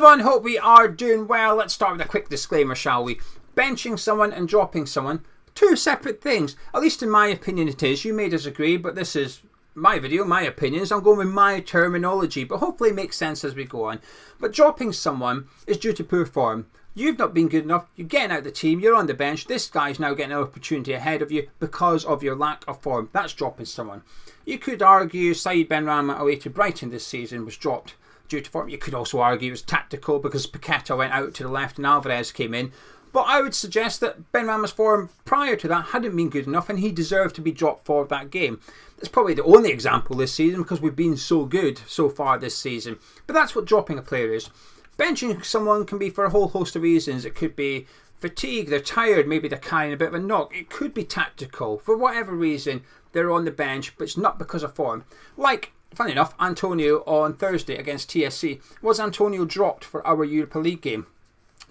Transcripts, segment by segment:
everyone, hope we are doing well. Let's start with a quick disclaimer, shall we? Benching someone and dropping someone, two separate things. At least in my opinion it is. You may disagree, but this is my video, my opinions. I'm going with my terminology, but hopefully it makes sense as we go on. But dropping someone is due to poor form. You've not been good enough, you're getting out of the team, you're on the bench, this guy's now getting an opportunity ahead of you because of your lack of form. That's dropping someone. You could argue Saeed Benrahma away to Brighton this season was dropped due to form. You could also argue it was tactical because Paqueta went out to the left and Alvarez came in. But I would suggest that Benrahma's form prior to that hadn't been good enough and he deserved to be dropped for that game. That's probably the only example this season because we've been so good so far this season. But that's what dropping a player is. Benching someone can be for a whole host of reasons. It could be fatigue, they're tired, maybe they're carrying a bit of a knock. It could be tactical. For whatever reason, they're on the bench, but it's not because of form. Like, funny enough, Antonio on Thursday against TSC. Was Antonio dropped for our Europa League game?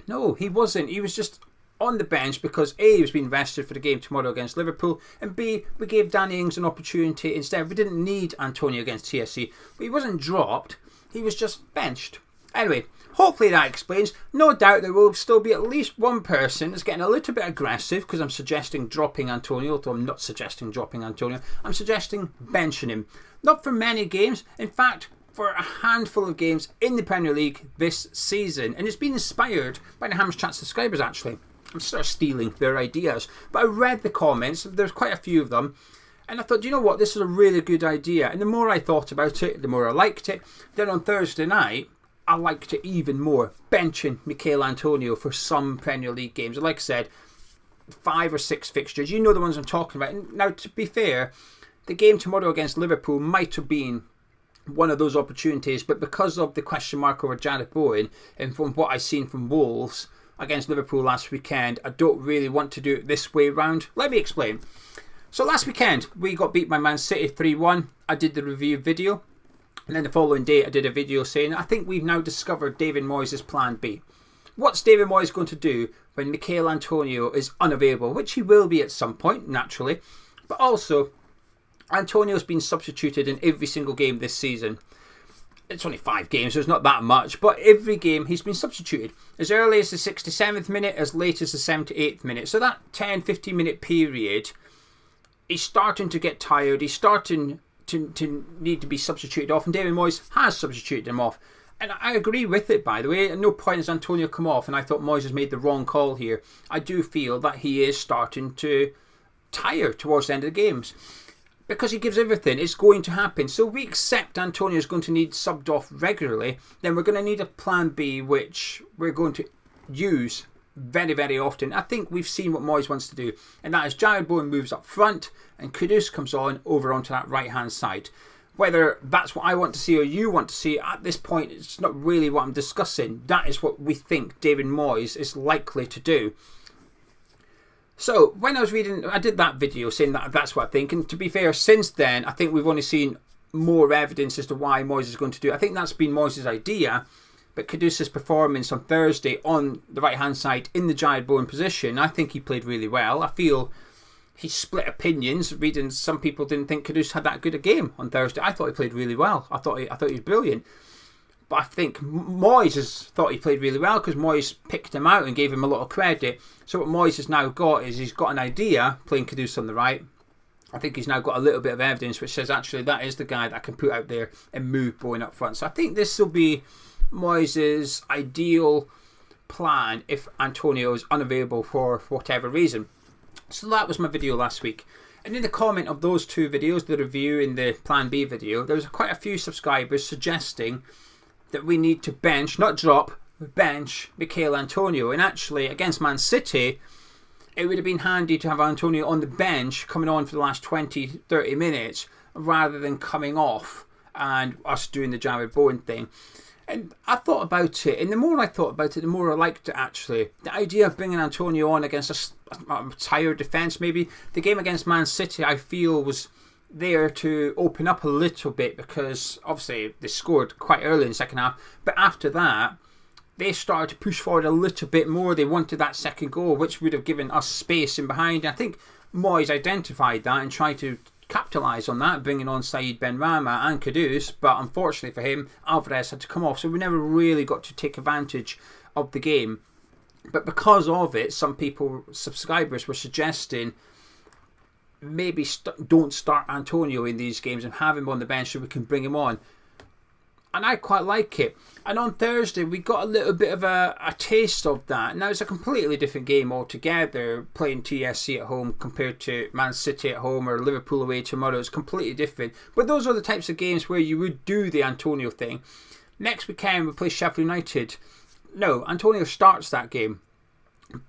No, he wasn't. He was just on the bench because A, he was being rested for the game tomorrow against Liverpool, and B, we gave Danny Ings an opportunity instead. We didn't need Antonio against TSC, but he wasn't dropped. He was just benched. Anyway, hopefully that explains. No doubt there will still be at least one person that's getting a little bit aggressive because I'm suggesting dropping Antonio, although I'm not suggesting dropping Antonio. I'm suggesting benching him. Not for many games. In fact, for a handful of games in the Premier League this season. And it's been inspired by the Hammers Chat subscribers, actually. I'm sort of stealing their ideas. But I read the comments. There's quite a few of them. And I thought, do you know what? This is a really good idea. And the more I thought about it, the more I liked it. Then on Thursday night, I liked it even more. Benching Michail Antonio for some Premier League games. And like I said, 5 or 6 fixtures. You know the ones I'm talking about. And now, to be fair, the game tomorrow against Liverpool might have been one of those opportunities. But because of the question mark over Jared Bowen, and from what I've seen from Wolves against Liverpool last weekend, I don't really want to do it this way round. Let me explain. So last weekend, we got beat by Man City 3-1. I did the review video. And then the following day I did a video saying I think we've now discovered David Moyes' plan B. What's David Moyes going to do when Michail Antonio is unavailable? Which he will be at some point, naturally. But also, Antonio's been substituted in every single game this season. It's only 5 games, so it's not that much. But every game he's been substituted. As early as the 67th minute, as late as the 78th minute. So that 10-15 minute period, he's starting to get tired. He's starting to need to be substituted off, and David Moyes has substituted him off, and I agree with it, by the way. At no point has Antonio come off, and I thought Moyes has made the wrong call here. I do feel that he is starting to tire towards the end of the games because he gives everything. It's going to happen. So we accept Antonio is going to need subbed off regularly. Then we're going to need a plan B, which we're going to use very, very often. I think we've seen what Moyes wants to do, and that is Jared Bowen moves up front and Kudus comes on over onto that right hand side. Whether that's what I want to see or you want to see, at this point it's not really what I'm discussing. That is what we think David Moyes is likely to do. So when I was reading, I did that video saying that that's what I think, and to be fair, since then I think we've only seen more evidence as to why Moyes is going to do it. I think that's been Moyes' idea. But Kudus' performance on Thursday on the right-hand side in the Jared Bowen position, I think he played really well. I feel he split opinions. Reading, some people didn't think Kudus had that good a game on Thursday. I thought he played really well. I thought he was brilliant. But I think Moyes has thought he played really well because Moyes picked him out and gave him a lot of credit. So what Moyes has now got is he's got an idea playing Kudus on the right. I think he's now got a little bit of evidence which says actually that is the guy that I can put out there and move Bowen up front. So I think this will be Moyes' ideal plan if Antonio is unavailable for whatever reason. So that was my video last week. And in the comment of those 2 videos, the review and the plan B video, there was quite a few subscribers suggesting that we need to bench, not drop, bench Michail Antonio. And actually against Man City, it would have been handy to have Antonio on the bench coming on for the last 20-30 minutes rather than coming off and us doing the Jared Bowen thing. And I thought about it, and the more I thought about it, the more I liked it actually. The idea of bringing Antonio on against a tired defence maybe. The game against Man City I feel was there to open up a little bit because obviously they scored quite early in the second half. But after that, they started to push forward a little bit more. They wanted that second goal, which would have given us space in behind. And I think Moyes identified that and tried to capitalise on that, bringing on Said Benrahma and Kudus, but unfortunately for him, Alvarez had to come off, so we never really got to take advantage of the game. But because of it, some subscribers were suggesting maybe don't start Antonio in these games and have him on the bench so we can bring him on. And I quite like it. And on Thursday, we got a little bit of a taste of that. Now, it's a completely different game altogether, playing TSC at home compared to Man City at home or Liverpool away tomorrow. It's completely different. But those are the types of games where you would do the Antonio thing. Next weekend, we play Sheffield United. No, Antonio starts that game.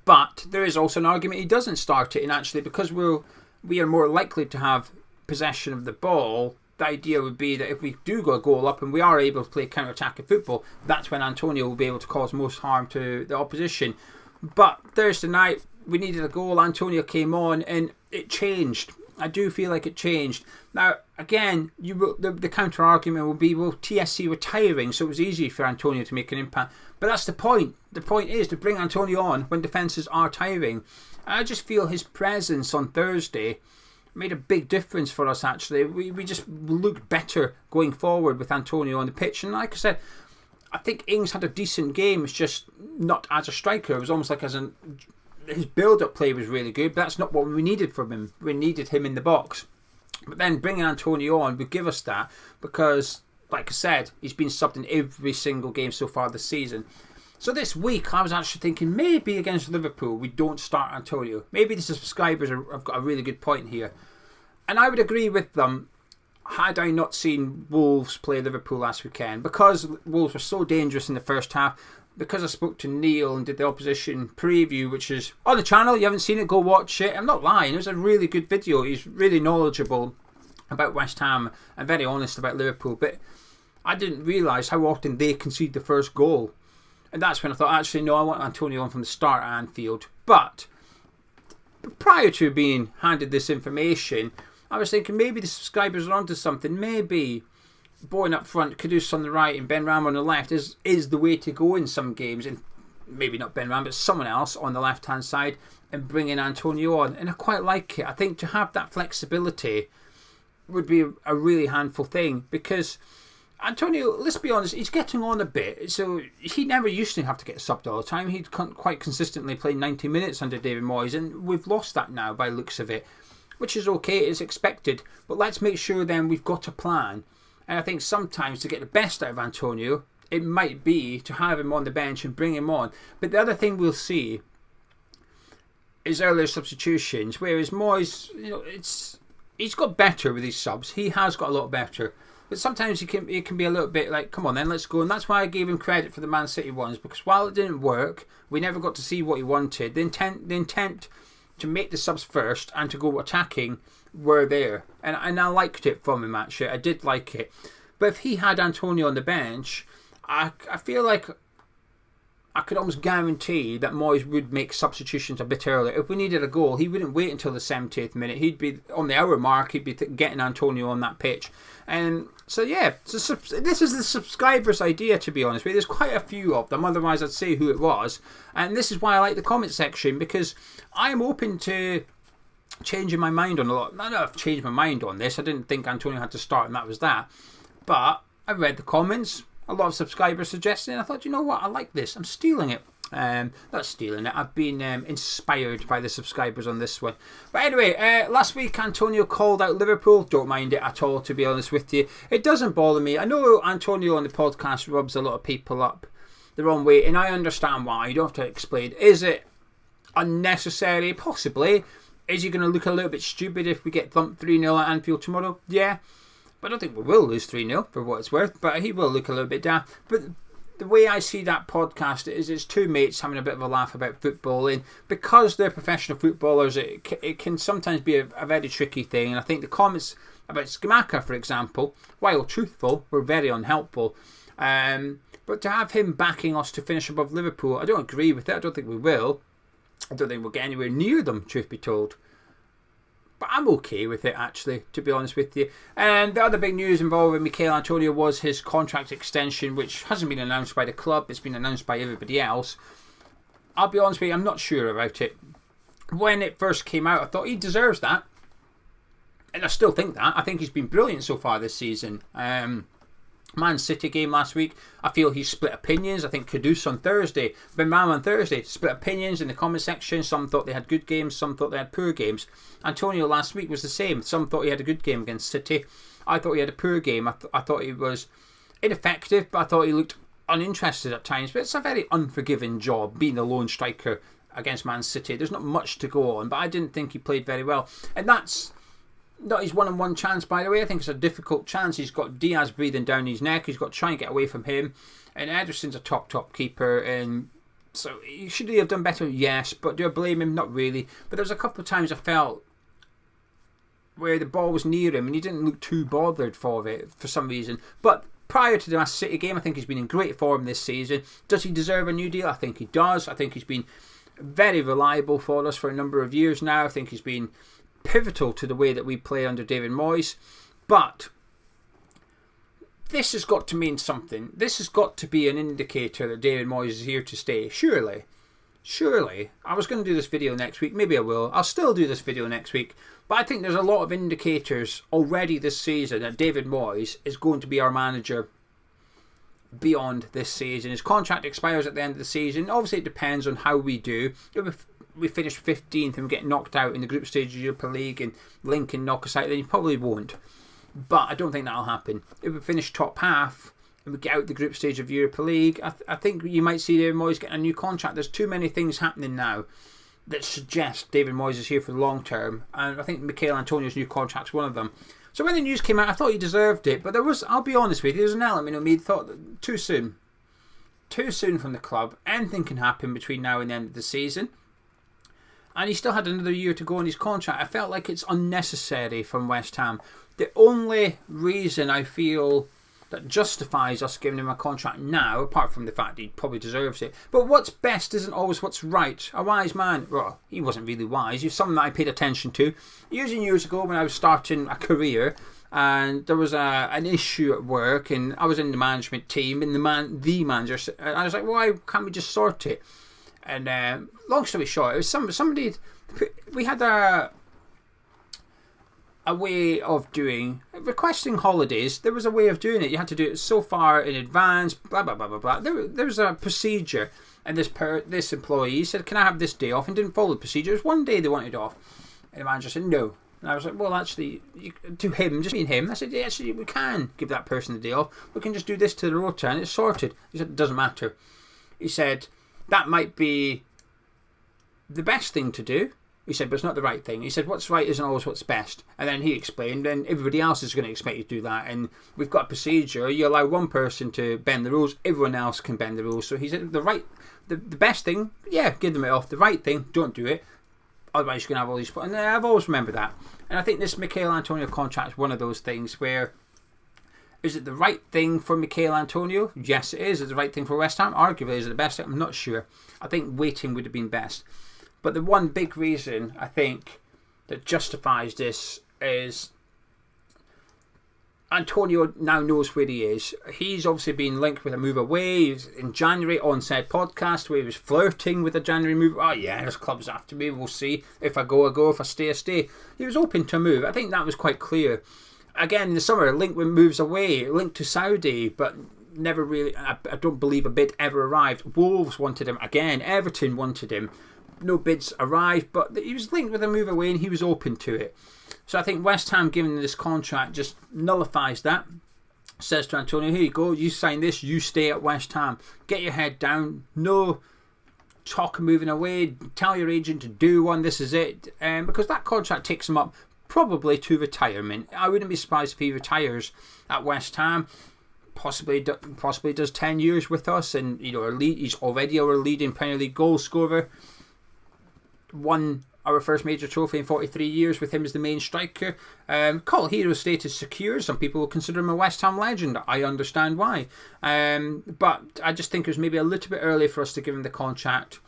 But there is also an argument he doesn't start it. And actually, because we are more likely to have possession of the ball, the idea would be that if we do go a goal up and we are able to play counter-attacking football, that's when Antonio will be able to cause most harm to the opposition. But Thursday night, we needed a goal. Antonio came on and it changed. I do feel like it changed. Now, again, the counter-argument will be, well, TSC were tiring, so it was easy for Antonio to make an impact. But that's the point. The point is to bring Antonio on when defences are tiring. And I just feel his presence on Thursday made a big difference for us, actually. We just looked better going forward with Antonio on the pitch. And like I said, I think Ings had a decent game. It's just not as a striker. It was almost like his build-up play was really good, but that's not what we needed from him. We needed him in the box. But then bringing Antonio on would give us that because, like I said, he's been subbed in every single game so far this season. So this week, I was actually thinking maybe against Liverpool, we don't start Antonio. Maybe the subscribers have got a really good point here. And I would agree with them had I not seen Wolves play Liverpool last weekend. Because Wolves were so dangerous in the first half, because I spoke to Neil and did the opposition preview, which is on the channel. You haven't seen it, go watch it. I'm not lying, it was a really good video. He's really knowledgeable about West Ham and very honest about Liverpool. But I didn't realise how often they concede the first goal. And that's when I thought, actually, no, I want Antonio on from the start at Anfield. But prior to being handed this information, I was thinking maybe the subscribers are onto something. Maybe Bowen up front, Kudus on the right and Benrahma on the left is the way to go in some games. And maybe not Benrahma, but someone else on the left-hand side and bringing Antonio on. And I quite like it. I think to have that flexibility would be a really handful thing because Antonio, let's be honest, he's getting on a bit. So he never used to have to get subbed all the time. He'd quite consistently play 90 minutes under David Moyes, and we've lost that now by the looks of it, which is okay, it's expected. But let's make sure then we've got a plan. And I think sometimes to get the best out of Antonio, it might be to have him on the bench and bring him on. But the other thing we'll see is earlier substitutions, whereas Moyes, he's got better with his subs. He has got a lot better. But sometimes it can be a little bit like, come on then, let's go. And that's why I gave him credit for the Man City ones, because while it didn't work, we never got to see what he wanted. The intent to make the subs first and to go attacking were there. And I liked it from him, actually. I did like it. But if he had Antonio on the bench, I feel like I could almost guarantee that Moyes would make substitutions a bit earlier. If we needed a goal, he wouldn't wait until the 70th minute. He'd be on the hour mark. He'd be getting Antonio on that pitch. And so, yeah, this is the subscribers' idea, to be honest with you. There's quite a few of them. Otherwise, I'd say who it was. And this is why I like the comment section, because I'm open to changing my mind on a lot. I don't know if I've changed my mind on this. I didn't think Antonio had to start, and that was that. But I read the comments. A lot of subscribers suggesting, I thought, you know what, I like this. I'm stealing it. Not stealing it. I've been inspired by the subscribers on this one. But anyway, last week Antonio called out Liverpool. Don't mind it at all, to be honest with you. It doesn't bother me. I know Antonio on the podcast rubs a lot of people up the wrong way, and I understand why. You don't have to explain. Is it unnecessary? Possibly. Is he going to look a little bit stupid if we get thumped 3-0 at Anfield tomorrow? Yeah. But I don't think we will lose 3-0 for what it's worth. But he will look a little bit down. But the way I see that podcast is it's two mates having a bit of a laugh about football. And because they're professional footballers, it can sometimes be a very tricky thing. And I think the comments about Scamacca, for example, while truthful, were very unhelpful. But to have him backing us to finish above Liverpool, I don't agree with it. I don't think we will. I don't think we'll get anywhere near them, truth be told. But I'm okay with it, actually, to be honest with you. And the other big news involving Michail Antonio was his contract extension, which hasn't been announced by the club. It's been announced by everybody else. I'll be honest with you, I'm not sure about it. When it first came out, I thought he deserves that. And I still think that. I think he's been brilliant so far this season. Man City game last week, I feel he split opinions. I think Kudus on Thursday, Benram on Thursday, split opinions in the comment section. Some thought they had good games, some thought they had poor games. Antonio last week was the same. Some thought he had a good game against City. I thought he had a poor game. I thought he was ineffective, but I thought he looked uninterested at times. But it's a very unforgiving job, being the lone striker against Man City. There's not much to go on, but I didn't think he played very well. And that's not his one-on-one chance, by the way. I think it's a difficult chance. He's got Diaz breathing down his neck. He's got to try and get away from him. And Ederson's a top keeper. And so should he have done better? Yes. But do I blame him? Not really. But there was a couple of times I felt where the ball was near him and he didn't look too bothered for it for some reason. But prior to the last City game, I think he's been in great form this season. Does he deserve a new deal? I think he does. I think he's been very reliable for us for a number of years now. I think he's been pivotal to the way that we play under David Moyes. But this has got to mean something. This has got to be an indicator that David Moyes is here to stay. Surely. I was going to do this video next week. Maybe I will. I'll still do this video next week. But I think there's a lot of indicators already this season that David Moyes is going to be our manager beyond this season. His contract expires at the end of the season. Obviously, it depends on how we do. If we finish 15th and we get knocked out in the group stage of Europa League and Lincoln knock us out, then he probably won't. But I don't think that'll happen. If we finish top half and we get out the group stage of Europa League, I think you might see David Moyes getting a new contract. There's too many things happening now that suggest David Moyes is here for the long term. And I think Michail Antonio's new contract's one of them. So when the news came out, I thought he deserved it. But there was, I'll be honest with you, there's an element of me that thought that too soon. Too soon from the club. Anything can happen between now and the end of the season. And he still had another year to go on his contract. I felt like it's unnecessary from West Ham. The only reason I feel that justifies us giving him a contract now, apart from the fact he probably deserves it, but what's best isn't always what's right. A wise man, well, he wasn't really wise. He was something that I paid attention to years and years ago when I was starting a career, and there was an issue at work, and I was in the management team, and the manager, and I was like, why can't we just sort it? And long story short, it was somebody. We had a way of requesting holidays. There was a way of doing it. You had to do it so far in advance. Blah blah blah blah blah. There was a procedure, and this employee said, "Can I have this day off?" and didn't follow the procedure. It was one day they wanted off, and the manager said no. And I was like, well, actually, to him, just me and him, I said, yeah, actually, we can give that person the day off. We can just do this to the rota, and it's sorted. He said, it doesn't matter. He said, that might be the best thing to do. He said, but it's not the right thing. He said, what's right isn't always what's best. And then he explained, and everybody else is going to expect you to do that. And we've got a procedure. You allow one person to bend the rules, everyone else can bend the rules. So he said, the best thing, yeah, give them it off. The right thing, don't do it. Otherwise, you're going to have all these... And I've always remembered that. And I think this Michail Antonio contract is one of those things where... Is it the right thing for Michail Antonio? Yes, it is. Is it the right thing for West Ham? Arguably, is it the best thing? I'm not sure. I think waiting would have been best. But the one big reason, I think, that justifies this is... Antonio now knows where he is. He's obviously been linked with a move away. He was in January on said podcast where he was flirting with a January move. Oh yeah, there's clubs after me. We'll see. If I go, I go. If I stay, I stay. He was open to a move. I think that was quite clear. Again, in the summer, linked with moves away. Linked to Saudi, but never really... I don't believe a bid ever arrived. Wolves wanted him. Again, Everton wanted him. No bids arrived, but he was linked with a move away and he was open to it. So I think West Ham giving this contract just nullifies that. Says to Antonio, here you go, you sign this, you stay at West Ham. Get your head down. No talk of moving away. Tell your agent to do one. This is it. Because that contract takes him up probably to retirement. I wouldn't be surprised if he retires at West Ham. Possibly does 10 years with us, and he's already our leading Premier League goal scorer. Won our first major trophy in 43 years with him as the main striker. Cult hero status secure. Some people will consider him a West Ham legend. I understand why. But I just think it was maybe a little bit early for us to give him the contract.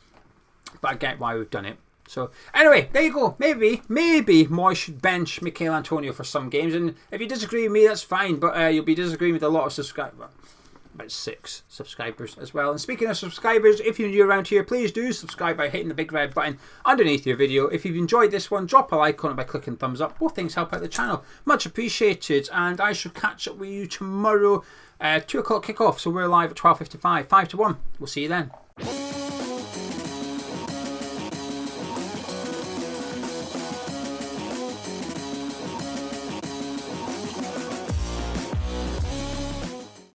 But I get why we've done it. So anyway, there you go. Maybe Moyes should bench Michail Antonio for some games. And if you disagree with me, that's fine. But you'll be disagreeing with a lot of subscribers. about 6 subscribers as well. And speaking of subscribers, if you're new around here, please do subscribe by hitting the big red button underneath your video. If you've enjoyed this one, drop a like on it by clicking thumbs up. Both things help out the channel. Much appreciated. And I shall catch up with you tomorrow, 2 o'clock kickoff. So we're live at 12:55, 5 to 1. We'll see you then.